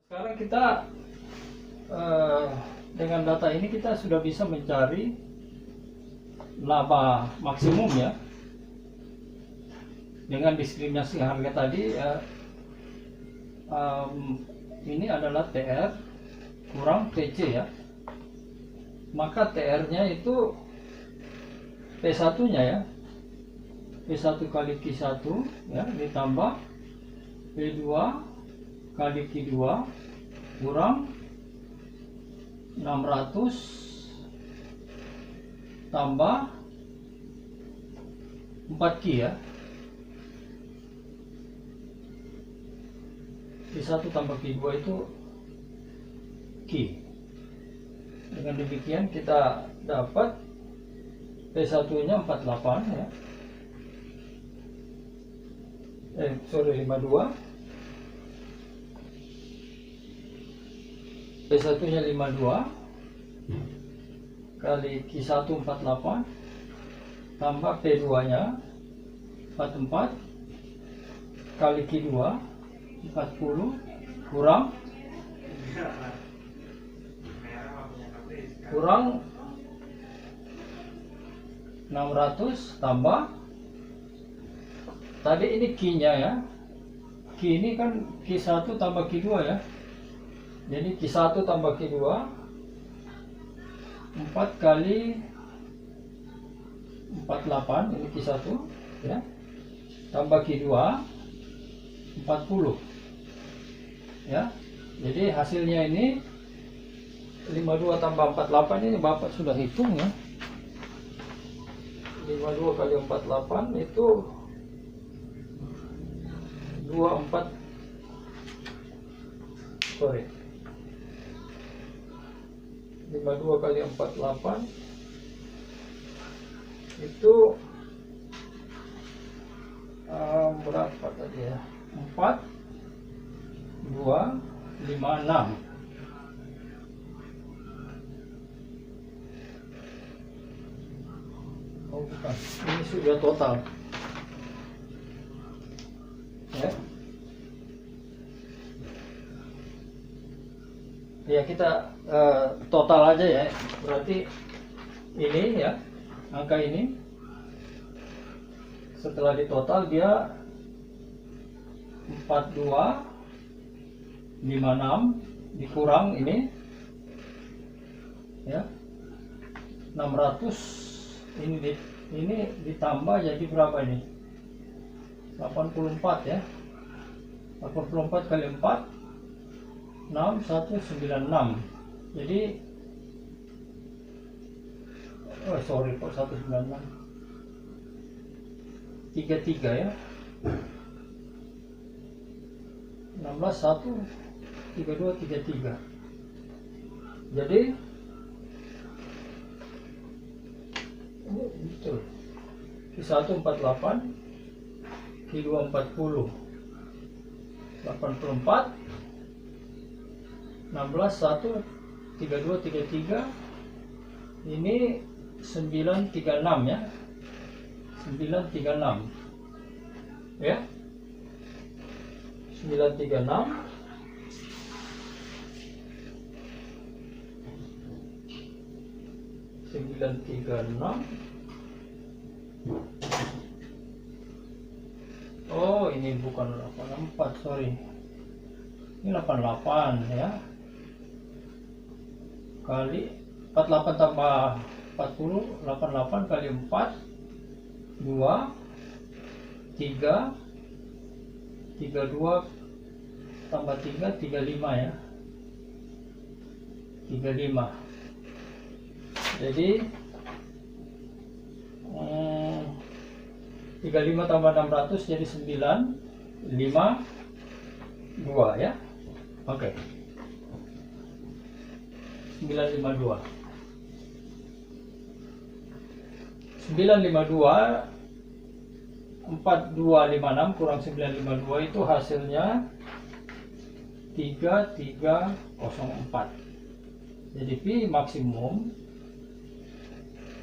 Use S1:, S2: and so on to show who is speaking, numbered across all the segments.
S1: Sekarang kita dengan data ini kita sudah bisa mencari laba maksimum ya. Dengan diskriminasi harga tadi ini adalah TR kurang TC ya. Maka TR-nya itu P1 nya ya, P1 kali Q1 ya, ditambah P2 kali Q2 kurang 600 tambah 4Q ya. Q1 tambah Q2 itu Q. Dengan demikian kita dapat P1 nya 48 ya. 52. P1 nya 52 kali Q1 48 tambah P2 nya 44 kali Q2 40 kurang 600 tambah tadi ini Q-nya ya. Q ini kan Q1 tambah Q2 ya. Jadi Q1 tambah Q2 4 kali 48 ini Q1 ya. Tambah Q2 40 ya. Jadi hasilnya ini 52 tambah 48 ini Bapak sudah hitung ya. 52 kali 48 itu 24 52 kali 48 itu berapa tadi ya? 4 2 5 6. Oh bukan, ini sudah total ya. Ya kita total aja ya. Berarti ini ya, angka ini setelah ditotal dia 4256 dikurang ini ya 600 ini ditambah jadi berapa ini? 84 ya. 84 kali 4 6196. Jadi sorry kok 196. 33 ya. 16 1 32 33. Jadi ini betul. Q1 48, Q2 40, 84, 16 1 32 33. Ini 936 ya. 936 ya. 936 Oh ini bukan 84 sorry, ini 88 ya, kali 48 tambah 40 88 kali 4 2 3 32 tambah 3 35 ya, 35. Jadi 35 tambah 600 jadi 952 ya. Oke. 952 4256 kurang 952 itu hasilnya 3304. Jadi Pi maksimum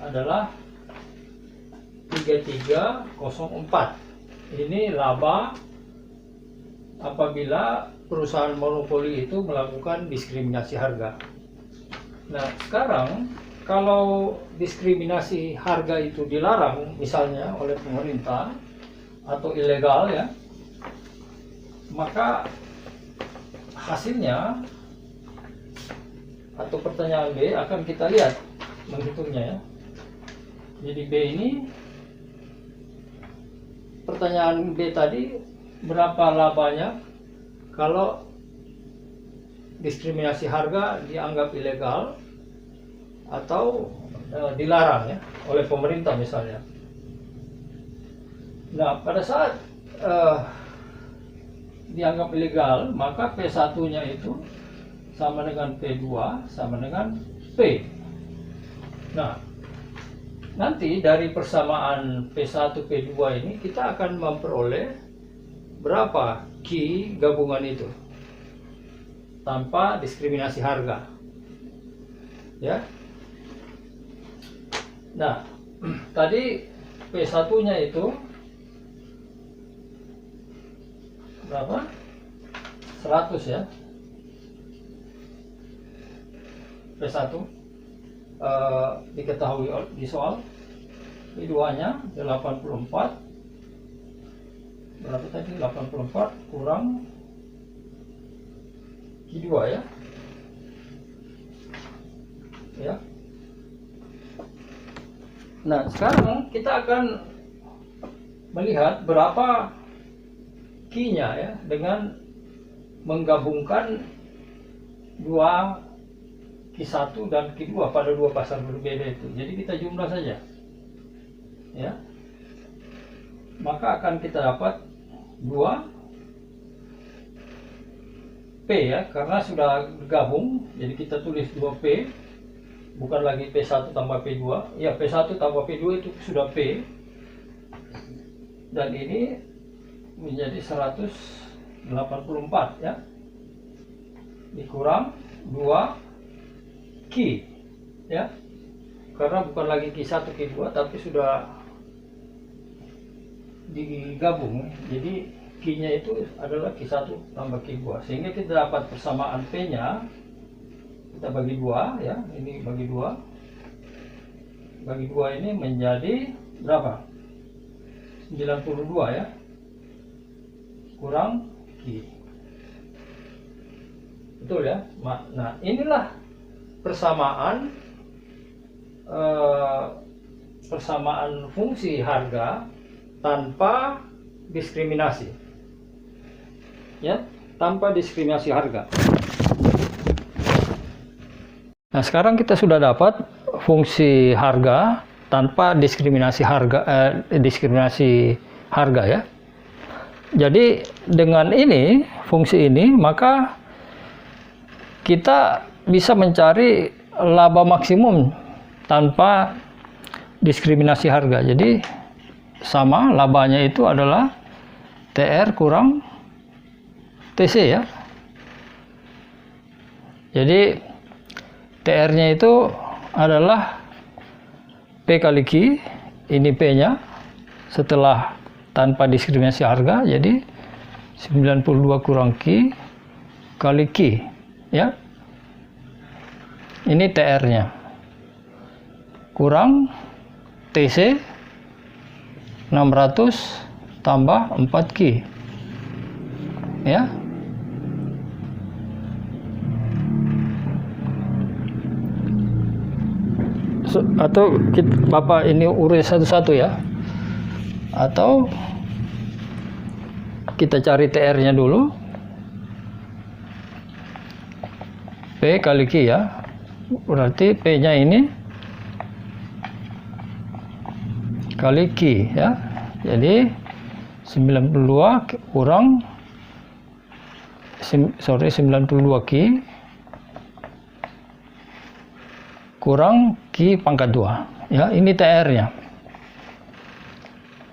S1: adalah 3304. Ini laba apabila perusahaan monopoli itu melakukan diskriminasi harga. Nah, sekarang kalau diskriminasi harga itu dilarang misalnya oleh pemerintah atau ilegal ya, maka hasilnya atau pertanyaan B akan kita lihat menghitungnya ya. Jadi B ini, pertanyaan B tadi, berapa labanya kalau diskriminasi harga dianggap ilegal atau dilarang ya oleh pemerintah misalnya. Nah, pada saat dianggap ilegal, maka P1-nya itu sama dengan P2 sama dengan P. Nah, nanti dari persamaan P1 P2 ini kita akan memperoleh berapa Ki gabungan itu tanpa diskriminasi harga. Ya. Nah, tadi P1-nya itu berapa? 100 ya. P1 diketahui di soal. P2-nya 84. Berapa tadi? 84 kurang Q2 ya. Ya. Nah, sekarang kita akan melihat berapa Q-nya ya dengan menggabungkan dua Q1 dan Q2 pada dua pasar berbeda itu. Jadi kita jumlah saja. Ya. Maka akan kita dapat 2 P ya, karena sudah gabung. Jadi kita tulis 2P. Bukan lagi P1 tambah P2. Ya, P1 tambah P2 itu sudah P. Dan ini menjadi 184 ya. Dikurang 2 Q ya. Karena bukan lagi Q1 Q2 tapi sudah digabung. Jadi Q-nya itu adalah Q1 tambah Q2. Sehingga kita dapat persamaan P-nya. Kita bagi 2 ya, ini bagi 2. Bagi 2 ini menjadi berapa? 92 ya. Kurang Q. Betul ya? Nah, inilah persamaan persamaan fungsi harga tanpa diskriminasi. Ya, tanpa diskriminasi harga. Nah, sekarang kita sudah dapat fungsi harga tanpa diskriminasi harga ya. Jadi dengan ini, fungsi ini, maka kita bisa mencari laba maksimum tanpa diskriminasi harga. Jadi sama, labanya itu adalah TR kurang TC ya. Jadi TR-nya itu adalah P kali Q, ini P-nya setelah tanpa diskriminasi harga, jadi 92 kurang Q kali Q ya. Ini TR-nya kurang TC 600 tambah 4Q ya. Atau Bapak ini urus satu-satu ya, atau kita cari TR-nya dulu. P kali Q ya, berarti P-nya ini kali Q ya. Jadi 92 kurang 92 Q kurang Q pangkat 2 ya. Ini TR-nya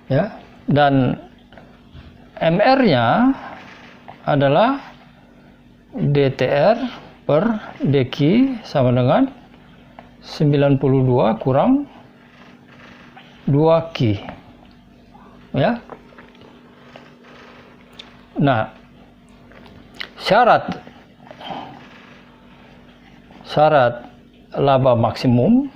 S1: ya, dan MR-nya adalah DTR per DQ sama dengan 92 kurang 2Q ya. Nah, syarat laba maksimum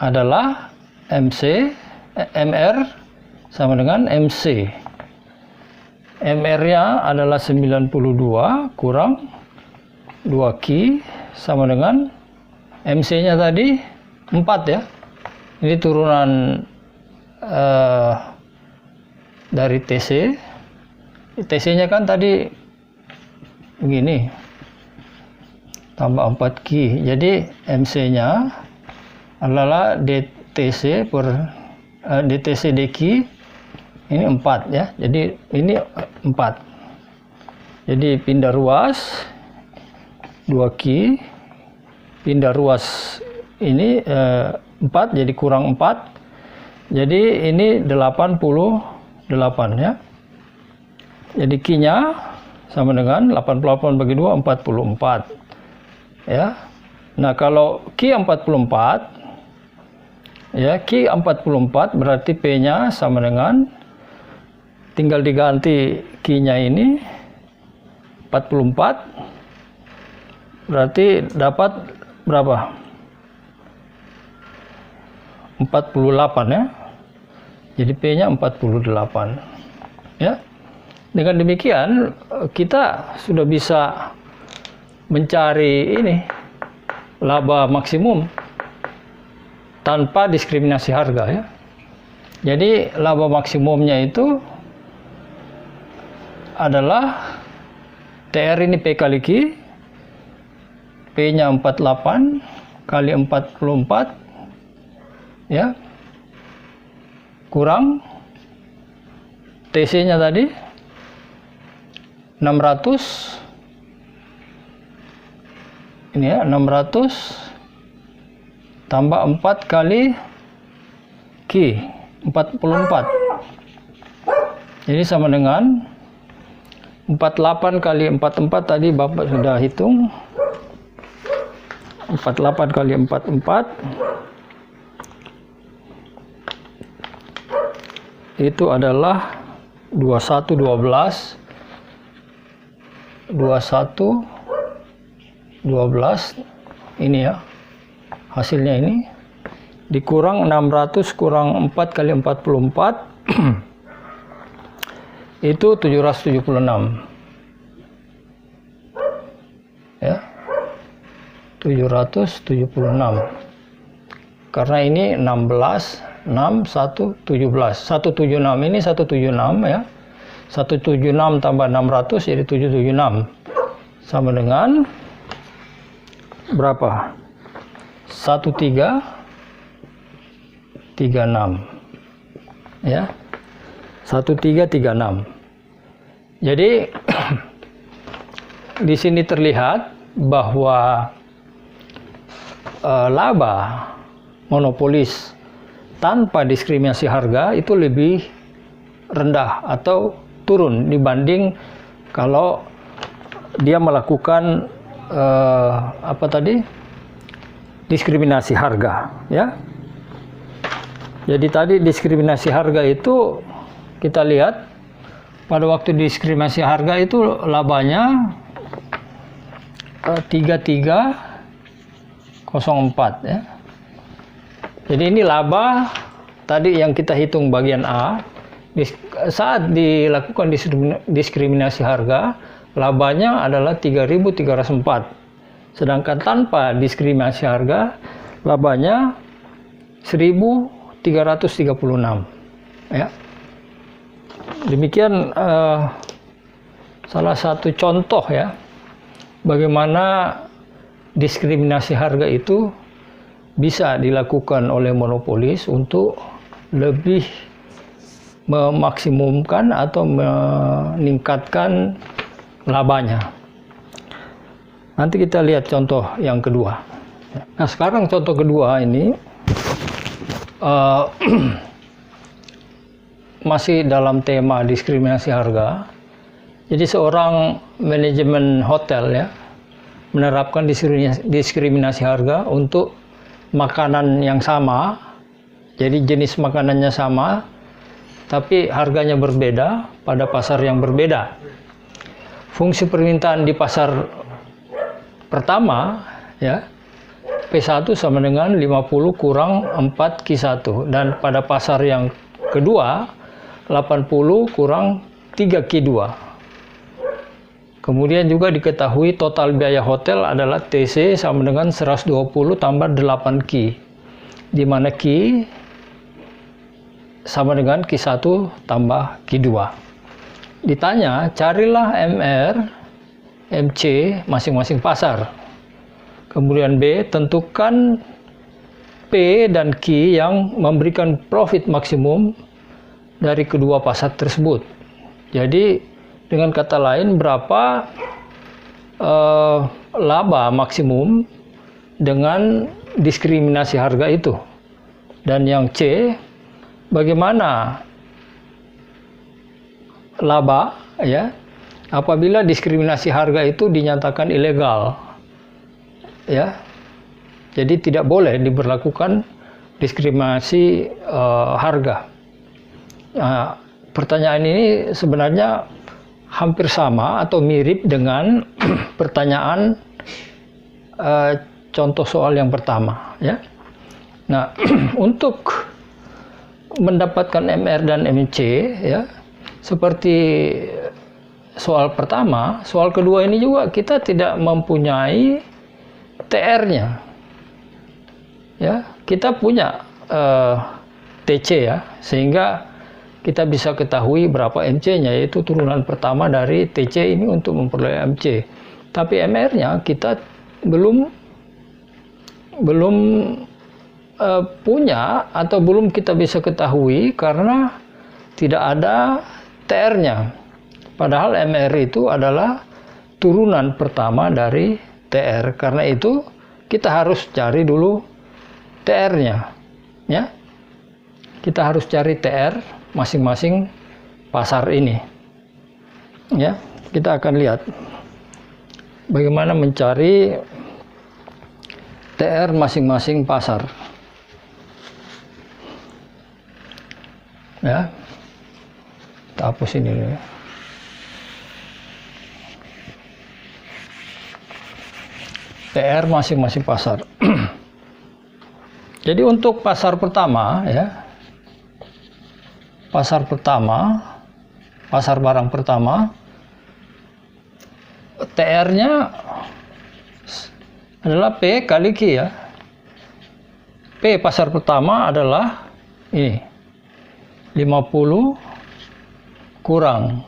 S1: adalah MR sama dengan MC. MR-nya adalah 92 kurang 2 Q sama dengan MC-nya tadi 4 ya. Ini turunan dari TC. TC-nya kan tadi begini. Tambah 4 Q. Jadi MC-nya adalah DTC per DTC DQ ini 4 ya. Jadi ini 4. Jadi pindah ruas 2Q, pindah ruas ini 4 jadi kurang 4. Jadi ini 88 ya. Jadi Q-nya sama dengan 88 bagi 2 44. Ya. Nah, kalau Q 44 ya, Q 44 berarti P-nya sama dengan, tinggal diganti Q-nya ini 44, berarti dapat berapa? 48 ya. Jadi P-nya 48 ya. Dengan demikian kita sudah bisa mencari ini laba maksimum tanpa diskriminasi harga ya. Jadi laba maksimumnya itu adalah TR ini P kali Q, P-nya 48 kali 44 ya, kurang TC-nya tadi 600 ini ya, 600 tambah 4 kali Q 44. Jadi sama dengan 48 kali 44 tadi Bapak sudah hitung. 48 kali 44 itu adalah 21 12 ini ya. Hasilnya ini dikurang 600 kurang 4 kali 44 itu 776 ya, 776 karena ini 16 6 1 17 176 ini 176 ya, 176 tambah 600 jadi 776 sama dengan berapa? 1336 ya, 1336. Jadi di sini terlihat bahwa laba monopolis tanpa diskriminasi harga itu lebih rendah atau turun dibanding kalau dia melakukan apa tadi, diskriminasi harga ya. Jadi tadi diskriminasi harga itu kita lihat pada waktu diskriminasi harga itu labanya 3304 ya. Jadi ini laba tadi yang kita hitung bagian A saat dilakukan diskriminasi harga, labanya adalah 3304. Sedangkan tanpa diskriminasi harga, labanya 1336 ya. Demikian salah satu contoh ya bagaimana diskriminasi harga itu bisa dilakukan oleh monopolis untuk lebih memaksimumkan atau meningkatkan labanya. Nanti kita lihat contoh yang kedua. Nah, sekarang contoh kedua ini masih dalam tema diskriminasi harga. Jadi seorang manajemen hotel ya menerapkan diskriminasi harga untuk makanan yang sama. Jadi jenis makanannya sama, tapi harganya berbeda pada pasar yang berbeda. Fungsi permintaan di pasar pertama ya, P1 sama dengan 50 kurang 4 Q1, dan pada pasar yang kedua 80 kurang 3 Q2. Kemudian juga diketahui total biaya hotel adalah TC sama dengan 120 tambah 8 Q, di mana Q sama dengan Q1 tambah Q2. Ditanya, carilah MR, MC masing-masing pasar. Kemudian B, tentukan P dan Q yang memberikan profit maksimum dari kedua pasar tersebut. Jadi dengan kata lain, berapa laba maksimum dengan diskriminasi harga itu. Dan yang C, bagaimana laba ya apabila diskriminasi harga itu dinyatakan ilegal. Ya, jadi tidak boleh diberlakukan diskriminasi harga. Nah, pertanyaan ini sebenarnya hampir sama atau mirip dengan pertanyaan contoh soal yang pertama. Ya, nah untuk mendapatkan MR dan MC ya seperti soal pertama, soal kedua ini juga kita tidak mempunyai TR-nya. Ya, kita punya TC ya, sehingga kita bisa ketahui berapa MC-nya, yaitu turunan pertama dari TC ini untuk memperoleh MC. Tapi MR-nya kita belum punya atau belum kita bisa ketahui karena tidak ada TR-nya. Padahal MR itu adalah turunan pertama dari TR. Karena itu kita harus cari dulu TR-nya. Ya. Kita harus cari TR masing-masing pasar ini. Ya, kita akan lihat bagaimana mencari TR masing-masing pasar. Ya. Kita hapus ini dulu ya. TR masing-masing pasar. Jadi untuk pasar pertama ya, pasar barang pertama, TR-nya adalah P kali Q ya. P pasar pertama adalah ini 50 kurang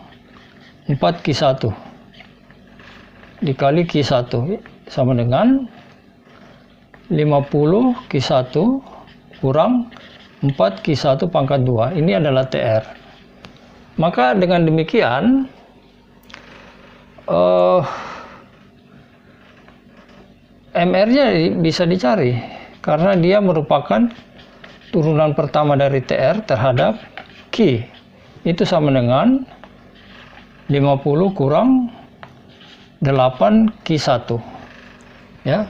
S1: 4 Q1 dikali Q1 sama dengan 50 Q1 kurang 4 Q1 pangkat 2. Ini adalah TR. Maka dengan demikian MR-nya bisa dicari karena dia merupakan turunan pertama dari TR terhadap Q. Itu sama dengan 50 kurang 8 Q1. Ya,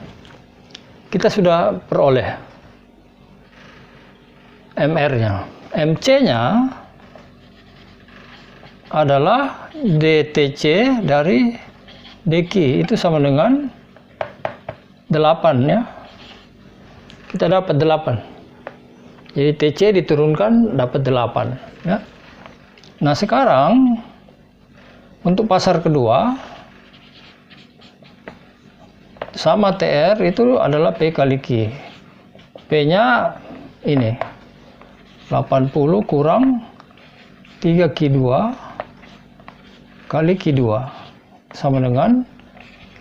S1: kita sudah peroleh MR-nya. MC-nya adalah DTC dari DQ, itu sama dengan 8 ya. Kita dapat 8. Jadi TC diturunkan dapat 8 ya. Nah, sekarang untuk pasar kedua sama TR itu adalah P kali Q. P-nya ini 80 kurang 3 Q2 kali Q2 sama dengan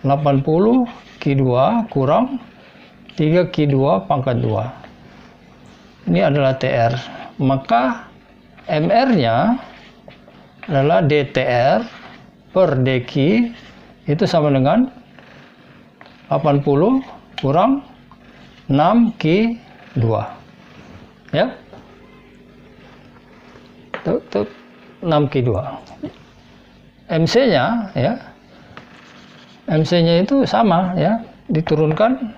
S1: 80 Q2 kurang 3 Q2 pangkat 2. Ini adalah TR. Maka MR-nya adalah DTR per DQ itu sama dengan 80 kurang 6 Q2. Ya. 6 Q2. MC-nya ya. MC-nya itu sama ya, diturunkan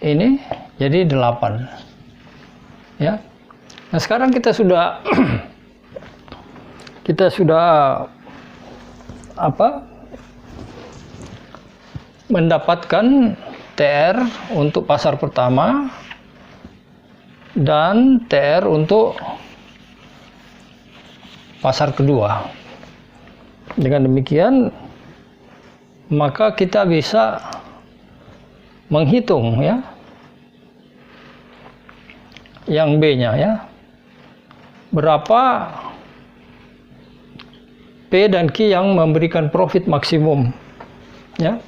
S1: ini jadi 8. Ya. Nah, sekarang kita sudah mendapatkan TR untuk pasar pertama dan TR untuk pasar kedua. Dengan demikian, maka kita bisa menghitung ya yang B-nya ya, berapa P dan Q yang memberikan profit maksimum ya.